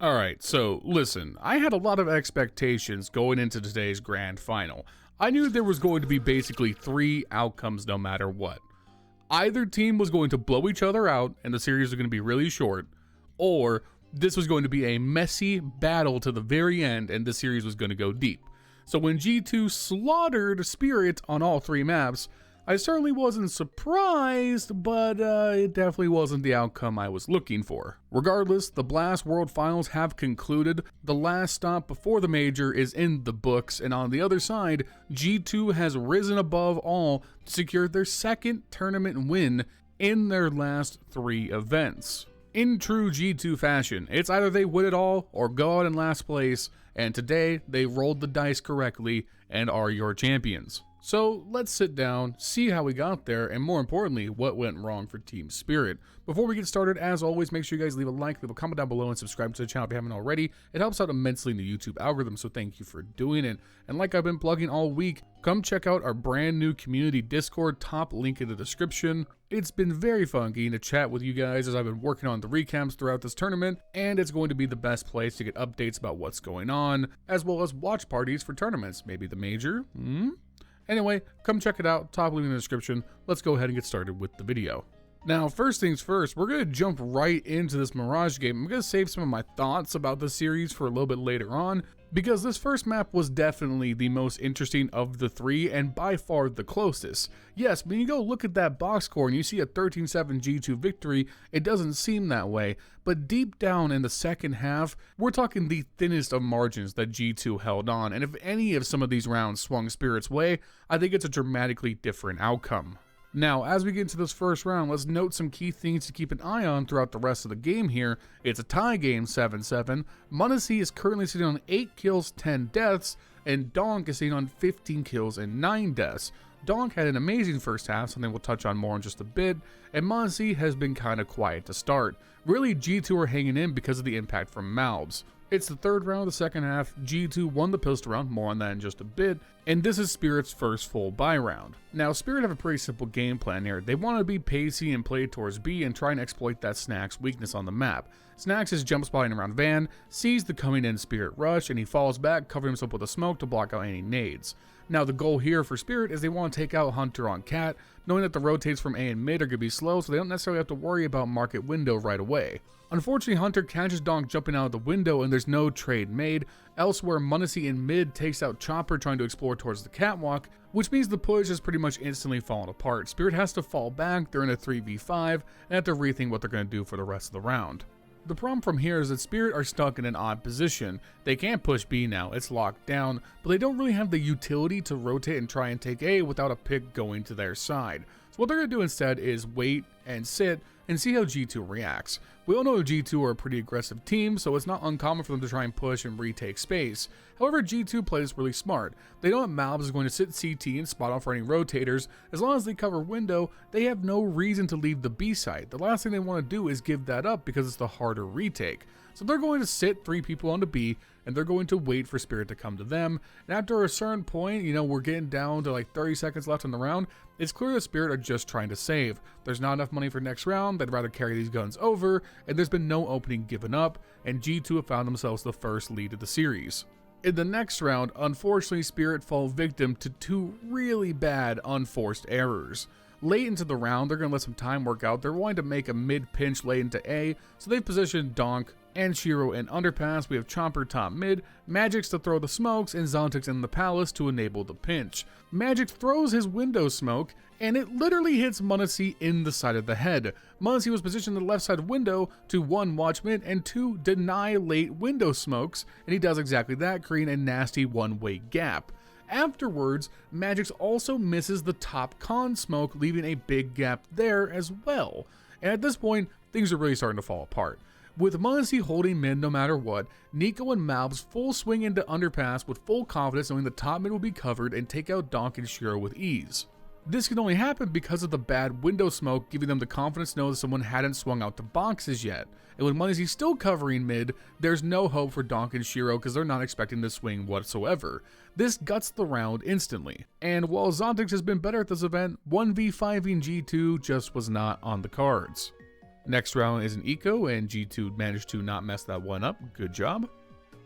Alright, so listen, I had a lot of expectations going into today's grand final. I knew there was going to be basically 3 outcomes no matter what. Either team was going to blow each other out and the series was going to be really short, or this was going to be a messy battle to the very end and the series was going to go deep. So when G2 slaughtered Spirit on all 3 maps, I certainly wasn't surprised, but it definitely wasn't the outcome I was looking for. Regardless, the Blast World Finals have concluded. The last stop before the major is in the books, and on the other side, G2 has risen above all to secure their 2nd tournament win in their last 3 events. In true G2 fashion, it's either they win it all or go out in last place, and today they rolled the dice correctly and are your champions. So let's sit down, see how we got there, and more importantly, what went wrong for Team Spirit. Before we get started, as always, make sure you guys leave a like, leave a comment down below, and subscribe to the channel if you haven't already. It helps out immensely in the YouTube algorithm, so thank you for doing it. And like I've been plugging all week, come check out our brand new community Discord, top link in the description. It's been very fun getting to chat with you guys as I've been working on the recaps throughout this tournament, and it's going to be the best place to get updates about what's going on, as well as watch parties for tournaments, maybe the major, Anyway, come check it out, top link in the description. Let's go ahead and get started with the video. Now, first things first, we're going to jump right into this Mirage game. I'm going to save some of my thoughts about the series for a little bit later on, because this first map was definitely the most interesting of the 3 and by far the closest. Yes, when you go look at that box score and you see a 13-7 G2 victory, it doesn't seem that way, but deep down in the second half, we're talking the thinnest of margins that G2 held on, and if any of some of these rounds swung Spirit's way, I think it's a dramatically different outcome. Now, as we get into this first round, let's note some key things to keep an eye on throughout the rest of the game here. It's a tie game, 7-7. m0NESY is currently sitting on 8 kills, 10 deaths, and Donk is sitting on 15 kills and 9 deaths. Donk had an amazing first half, something we'll touch on more in just a bit, and m0NESY has been kind of quiet to start. Really, G2 are hanging in because of the impact from Malbs. It's the third round of the second half, G2 won the pistol round, more on that in just a bit, and this is Spirit's first full buy round. Now, Spirit have a pretty simple game plan here. They want to be pacey and play towards B and try and exploit that Snack's weakness on the map. Snack's is jump spotting around Van, sees the coming in Spirit rush, and he falls back, covering himself with a smoke to block out any nades. Now, the goal here for Spirit is they want to take out Hunter on Cat, knowing that the rotates from A and mid are going to be slow, so they don't necessarily have to worry about market window right away. Unfortunately, Hunter catches Donk jumping out of the window and there's no trade made. Elsewhere, m0NESY in mid takes out Chopper trying to explore towards the catwalk, which means the push is pretty much instantly fallen apart. Spirit has to fall back, they're in a 3v5, and have to rethink what they're going to do for the rest of the round. The problem from here is that Spirit are stuck in an odd position. They can't push B now, it's locked down, but they don't really have the utility to rotate and try and take A without a pick going to their side. So what they're going to do instead is wait and sit and see how G2 reacts. We all know G2 are a pretty aggressive team, so it's not uncommon for them to try and push and retake space. However, G2 plays really smart. They know that Malbs is going to sit CT and spot off for any rotators. As long as they cover window, they have no reason to leave the B side. The last thing they want to do is give that up because it's the harder retake. So they're going to sit 3 people onto B, and they're going to wait for Spirit to come to them. And after a certain point, we're getting down to like 30 seconds left in the round, it's clear that Spirit are just trying to save. There's not enough money for next round, they'd rather carry these guns over, and there's been no opening given up, and G2 have found themselves the first lead of the series. In the next round, unfortunately, Spirit fall victim to 2 really bad unforced errors. Late into the round, they're going to let some time work out. They're wanting to make a mid-pinch late into A, so they've positioned Donk and Shiro in underpass. We have Chopper top mid, Magix to throw the smokes, and Zontix in the palace to enable the pinch. Magix throws his window smoke, and it literally hits m0NESY in the side of the head. m0NESY was positioned in the left side window to 1 watch mid and 2 deny late window smokes, and he does exactly that, creating a nasty one-way gap. Afterwards, Magix also misses the top con smoke, leaving a big gap there as well. And at this point, things are really starting to fall apart. With m0NESY holding mid no matter what, Nico and Malbs full swing into underpass with full confidence knowing the top mid will be covered and take out Donk and Shiro with ease. This can only happen because of the bad window smoke, giving them the confidence to know that someone hadn't swung out to boxes yet. And with m0NESY still covering mid, there's no hope for Donk and Shiro because they're not expecting to swing whatsoever. This guts the round instantly. And while Zontix has been better at this event, 1v5ing G2 just was not on the cards. Next round is an eco, and G2 managed to not mess that one up. Good job.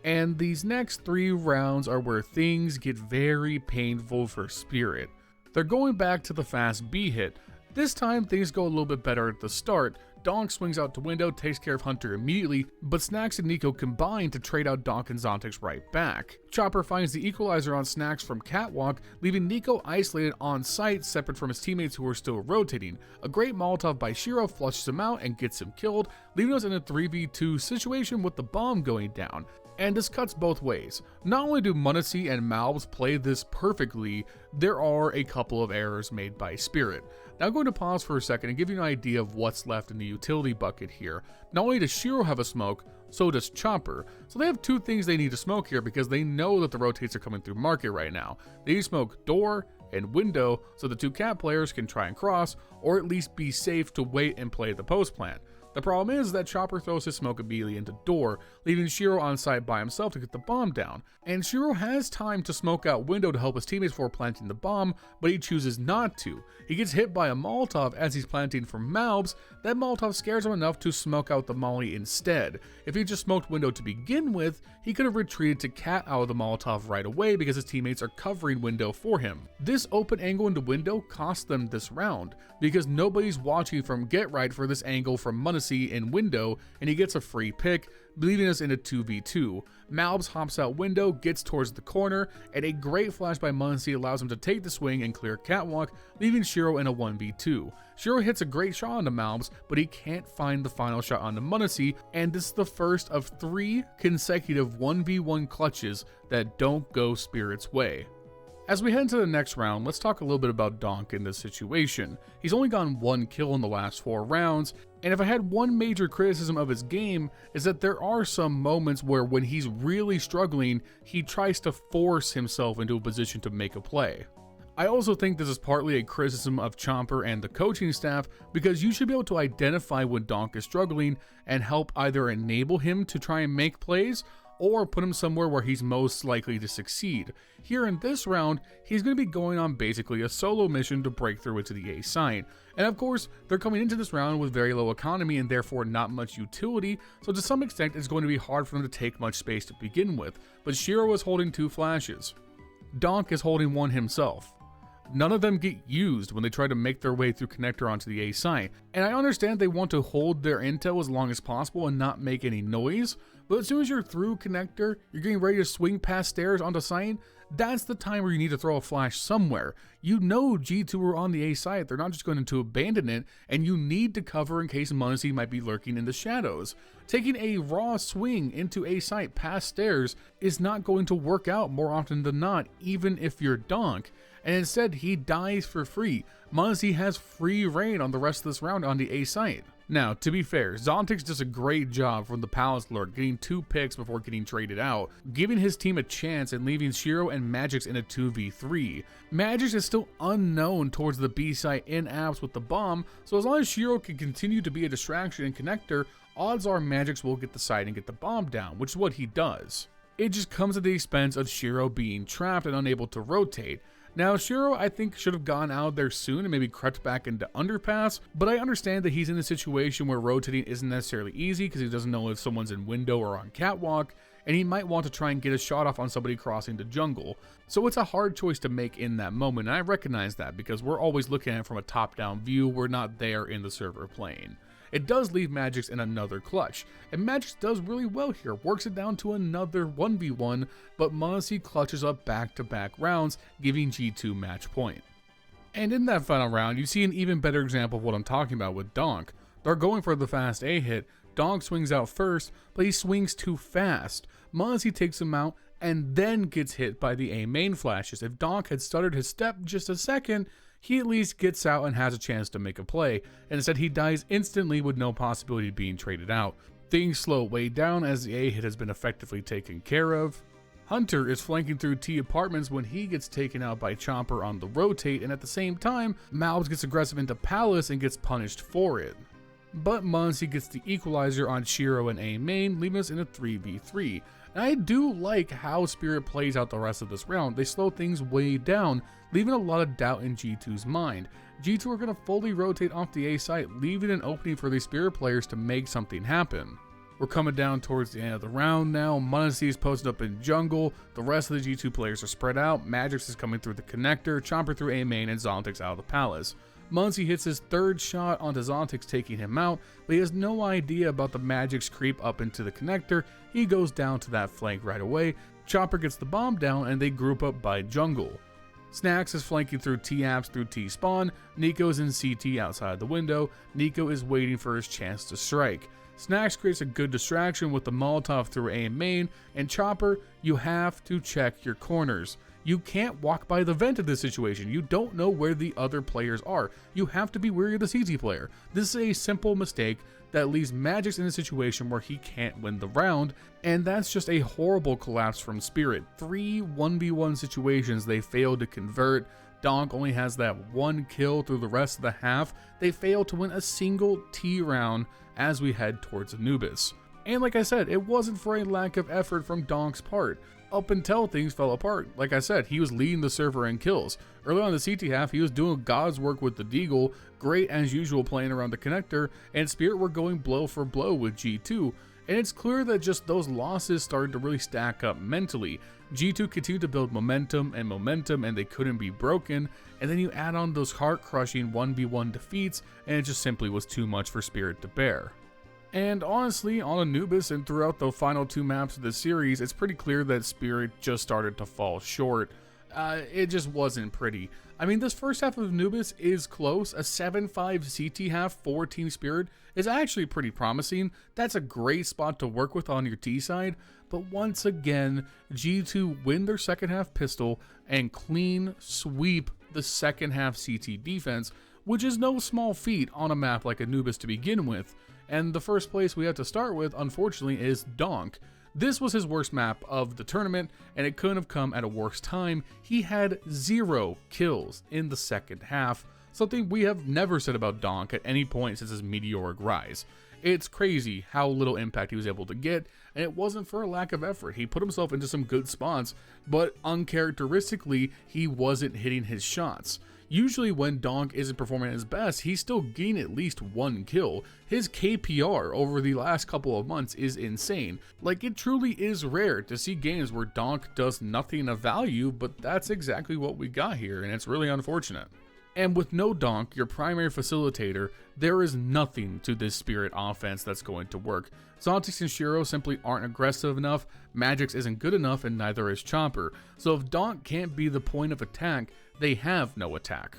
And these next 3 rounds are where things get very painful for Spirit. They're going back to the fast B hit. This time things go a little bit better at the start. Donk swings out to window, takes care of Hunter immediately, but Snacks and Nico combine to trade out Donk and Zontix right back. Chopper finds the equalizer on Snacks from Catwalk, leaving Nico isolated on site, separate from his teammates who are still rotating. A great Molotov by Shiro flushes him out and gets him killed, leaving us in a 3v2 situation with the bomb going down. And this cuts both ways. Not only do Munacy and Malbs play this perfectly, there are a couple of errors made by Spirit. Now I'm going to pause for a second and give you an idea of what's left in the utility bucket here. Not only does Shiro have a smoke, so does Chopper. So they have 2 things they need to smoke here because they know that the rotates are coming through market right now. They need to smoke door and window so the 2 cat players can try and cross, or at least be safe to wait and play the post plant. The problem is that Chopper throws his smoke immediately into door, leaving Shiro on site by himself to get the bomb down. And Shiro has time to smoke out window to help his teammates before planting the bomb, but he chooses not to. He gets hit by a Molotov as he's planting for Malbs. That Molotov scares him enough to smoke out the molly instead. If he just smoked window to begin with, he could have retreated to cat out of the Molotov right away because his teammates are covering window for him. This open angle into window cost them this round, because nobody's watching from get right for this angle from Munacy in window, and he gets a free pick, leaving us in a 2v2. Malbs hops out window, gets towards the corner, and a great flash by Munacy allows him to take the swing and clear Catwalk, leaving Shiro in a 1v2. Shiro hits a great shot onto Malbs, but he can't find the final shot onto Munacy, and this is the first of 3 consecutive 1v1 clutches that don't go Spirit's way. As we head into the next round, let's talk a little bit about Donk in this situation. He's only gotten 1 kill in the last 4 rounds, and if I had one major criticism of his game, is that there are some moments where when he's really struggling, he tries to force himself into a position to make a play. I also think this is partly a criticism of Chomper and the coaching staff, because you should be able to identify when Donk is struggling and help either enable him to try and make plays, or put him somewhere where he's most likely to succeed. Here in this round, he's going to be going on basically a solo mission to break through into the A site. And of course, they're coming into this round with very low economy and therefore not much utility, so to some extent it's going to be hard for them to take much space to begin with. But Shiro is holding 2 flashes. Donk is holding 1 himself. None of them get used when they try to make their way through connector onto the A site. And I understand they want to hold their intel as long as possible and not make any noise, but as soon as you're through connector, you're getting ready to swing past stairs onto site, that's the time where you need to throw a flash somewhere. You know G2 are on the A site, they're not just going to abandon it, and you need to cover in case Munacy might be lurking in the shadows. Taking a raw swing into A site past stairs is not going to work out more often than not, even if you're Donk. And instead he dies for free. Munacy has free reign on the rest of this round on the A site. Now, to be fair, Zontix does a great job from the Palace lurk, getting 2 picks before getting traded out, giving his team a chance and leaving Shiro and Magix in a 2v3. Magix is still unknown towards the B site in apps with the bomb, so as long as Shiro can continue to be a distraction in connector, odds are Magix will get the site and get the bomb down, which is what he does. It just comes at the expense of Shiro being trapped and unable to rotate. Now, Shiro, I think, should have gone out there soon and maybe crept back into underpass, but I understand that he's in a situation where rotating isn't necessarily easy because he doesn't know if someone's in window or on catwalk, and he might want to try and get a shot off on somebody crossing the jungle. So it's a hard choice to make in that moment, and I recognize that because we're always looking at it from a top-down view. We're not there in the server playing. It does leave Magix in another clutch, and Magix does really well here, works it down to another 1v1, but Munacy clutches up back-to-back rounds, giving G2 match point. And in that final round, you see an even better example of what I'm talking about with Donk. They're going for the fast A hit, Donk swings out first, but he swings too fast. Munacy takes him out, and then gets hit by the A main flashes. If Donk had stuttered his step just a second, he at least gets out and has a chance to make a play, and instead he dies instantly with no possibility of being traded out. Things slow way down as the A hit has been effectively taken care of. Hunter is flanking through T apartments when he gets taken out by Chomper on the rotate, and at the same time, Malbs gets aggressive into Palace and gets punished for it. But Munacy gets the equalizer on Shiro and A main, leaving us in a 3v3. And I do like how Spirit plays out the rest of this round. They slow things way down, leaving a lot of doubt in G2's mind. G2 are going to fully rotate off the A site, leaving an opening for the Spirit players to make something happen. We're coming down towards the end of the round now. Muncie is posted up in jungle. The rest of the G2 players are spread out. Magix is coming through the connector, Chomper through A main, and Zontic's out of the palace. Muncie hits his third shot onto Zontic's, taking him out, but he has no idea about the Magix creep up into the connector. He goes down to that flank right away. Chopper gets the bomb down, and they group up by jungle. Snacks is flanking through T-Apps through T-Spawn. Nico's in CT outside the window. Nico is waiting for his chance to strike. Snacks creates a good distraction with the Molotov through A main, and Chopper, you have to check your corners. You can't walk by the vent in this situation. You don't know where the other players are. You have to be wary of the CT player. This is a simple mistake that leaves Magix in a situation where he can't win the round, and that's just a horrible collapse from Spirit. 3 1v1 situations they failed to convert. Donk only has that 1 kill through the rest of the half. They failed to win a single T round as we head towards Anubis. And like I said, it wasn't for a lack of effort from Donk's part. Up until things fell apart. Like I said, he was leading the server in kills. Early on in the CT half, he was doing God's work with the Deagle, great as usual playing around the connector, and Spirit were going blow for blow with G2. And it's clear that just those losses started to really stack up mentally. G2 continued to build momentum, and they couldn't be broken. And then you add on those heart-crushing 1v1 defeats, and it just simply was too much for Spirit to bear. And honestly, on Anubis and throughout the final 2 maps of the series, it's pretty clear that Spirit just started to fall short. It just wasn't pretty. I mean, this first half of Anubis is close. A 7-5 CT half for Team Spirit is actually pretty promising. That's a great spot to work with on your T side. But once again, G2 win their second half pistol and clean sweep the second half CT defense, which is no small feat on a map like Anubis to begin with. And the first place we have to start with, unfortunately, is Donk. This was his worst map of the tournament, and it couldn't have come at a worse time. He had 0 kills in the second half, something we have never said about Donk at any point since his meteoric rise. It's crazy how little impact he was able to get, and it wasn't for a lack of effort. He put himself into some good spots, but uncharacteristically, he wasn't hitting his shots. Usually when Donk isn't performing at his best, he's still getting at least 1 kill. His KPR over the last couple of months is insane. Like, it truly is rare to see games where Donk does nothing of value, but that's exactly what we got here, and it's really unfortunate. And with no Donk, your primary facilitator, there is nothing to this Spirit offense that's going to work. Zontic and Shiro simply aren't aggressive enough, Magix isn't good enough, and neither is Chomper. So if Donk can't be the point of attack, they have no attack.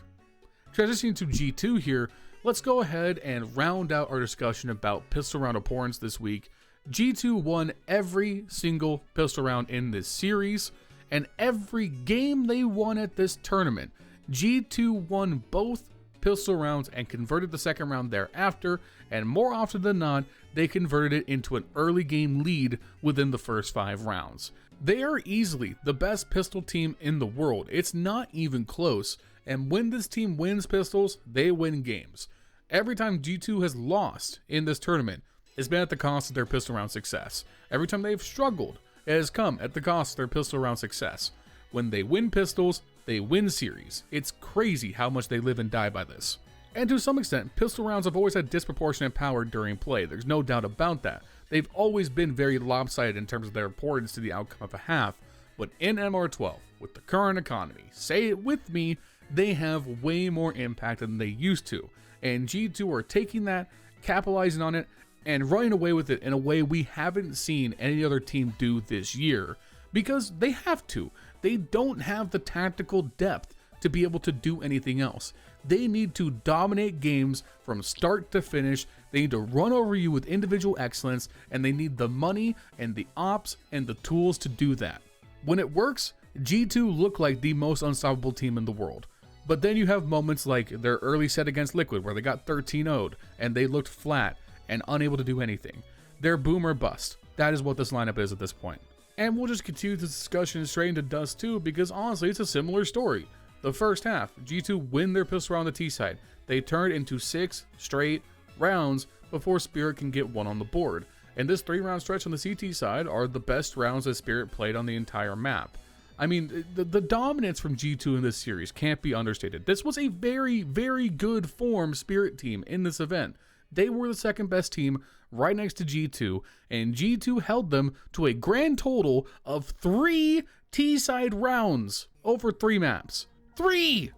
Transitioning to G2 here, let's go ahead and round out our discussion about pistol round opponents this week. G2 won every single pistol round in this series, and every game they won at this tournament. G2 won both pistol rounds and converted the second round thereafter, and more often than not, they converted it into an early game lead within the first 5 rounds. They are easily the best pistol team in the world. It's not even close, and when this team wins pistols, they win games. Every time G2 has lost in this tournament, it's been at the cost of their pistol round success. Every time they've struggled, it has come at the cost of their pistol round success. When they win pistols, they win series. It's crazy how much they live and die by this. And to some extent, pistol rounds have always had disproportionate power during play. There's no doubt about that. They've always been very lopsided in terms of their importance to the outcome of a half. But in MR12, with the current economy, say it with me, they have way more impact than they used to. And G2 are taking that, capitalizing on it, and running away with it in a way we haven't seen any other team do this year. Because they have to. They don't have the tactical depth to be able to do anything else. They need to dominate games from start to finish. They need to run over you with individual excellence, and they need the money and the ops and the tools to do that. When it works, G2 look like the most unstoppable team in the world. But then you have moments like their early set against Liquid where they got 13-0'd and they looked flat and unable to do anything. They're boom or bust. That is what this lineup is at this point. And we'll just continue this discussion straight into Dust 2 because honestly it's a similar story. The first half, G2 win their pistol round on the T side. They turn into 6 straight rounds before Spirit can get 1 on the board. And this 3-round stretch on the CT side are the best rounds that Spirit played on the entire map. I mean, the dominance from G2 in this series can't be understated. This was a very, very good form Spirit team in this event. They were the second best team right next to G2, and G2 held them to a grand total of 3 T-side rounds over 3 maps. 3!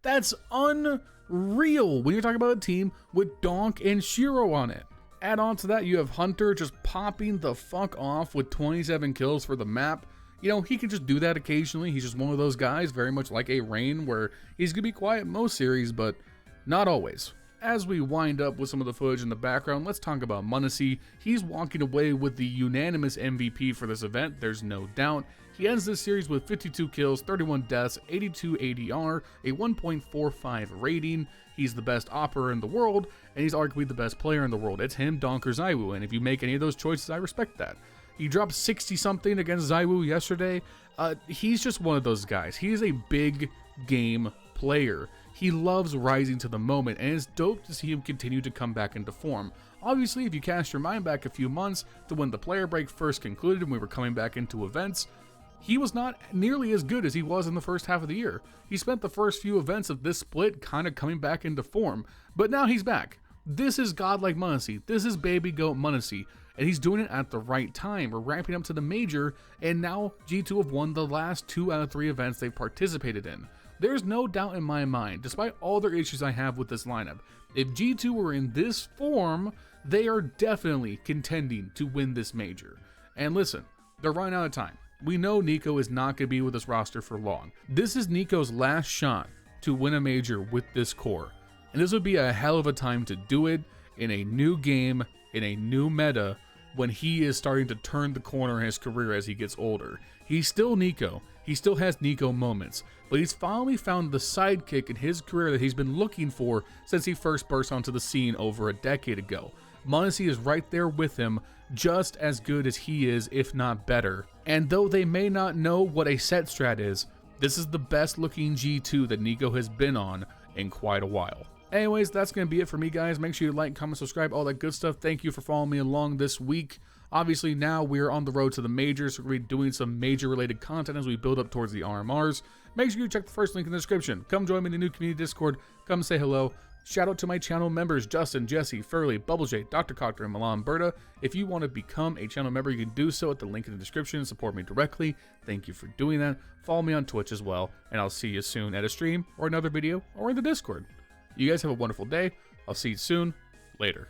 That's unreal when you're talking about a team with Donk and Shiro on it. Add on to that, you have Hunter just popping the fuck off with 27 kills for the map. You know, he can just do that occasionally. He's just one of those guys, very much like a Rain, where he's going to be quiet most series, but not always. As we wind up with some of the footage in the background, let's talk about Munisi. He's walking away with the unanimous MVP for this event, there's no doubt. He ends this series with 52 kills, 31 deaths, 82 ADR, a 1.45 rating. He's the best opera in the world, and he's arguably the best player in the world. It's him, Donk, or ZywOo, and if you make any of those choices, I respect that. He dropped 60-something against ZywOo yesterday. He's just one of those guys. He is a big game player. He loves rising to the moment, and it's dope to see him continue to come back into form. Obviously, if you cast your mind back a few months to when the player break first concluded and we were coming back into events, he was not nearly as good as he was in the first half of the year. He spent the first few events of this split kind of coming back into form, but now he's back. This is godlike Munisi. This is baby goat Munisi, and he's doing it at the right time. We're ramping up to the major, and now G2 have won the last 2 out of 3 events they've participated in. There's no doubt in my mind, despite all their issues I have with this lineup, if G2 were in this form, they are definitely contending to win this major. And listen, they're running out of time. We know Nico is not going to be with this roster for long. This is Nico's last shot to win a major with this core. And this would be a hell of a time to do it in a new game, in a new meta, when he is starting to turn the corner in his career as he gets older. He's still Nico. He still has Nico moments, but he's finally found the sidekick in his career that he's been looking for since he first burst onto the scene over a decade ago. Munisi is right there with him, just as good as he is, if not better. And though they may not know what a set strat is, this is the best looking G2 that Nico has been on in quite a while. Anyways, that's going to be it for me, guys. Make sure you like, comment, subscribe, all that good stuff. Thank you for following me along this week. Obviously, now we're on the road to the majors. So we're going to be doing some major-related content as we build up towards the RMRs. Make sure you check the first link in the description. Come join me in the new community Discord. Come say hello. Shout out to my channel members, Justin, Jesse, Furley, Bubblesj, Dr. Cocktor, and Milan Berta. If you want to become a channel member, you can do so at the link in the description and support me directly. Thank you for doing that. Follow me on Twitch as well, and I'll see you soon at a stream or another video or in the Discord. You guys have a wonderful day. I'll see you soon. Later.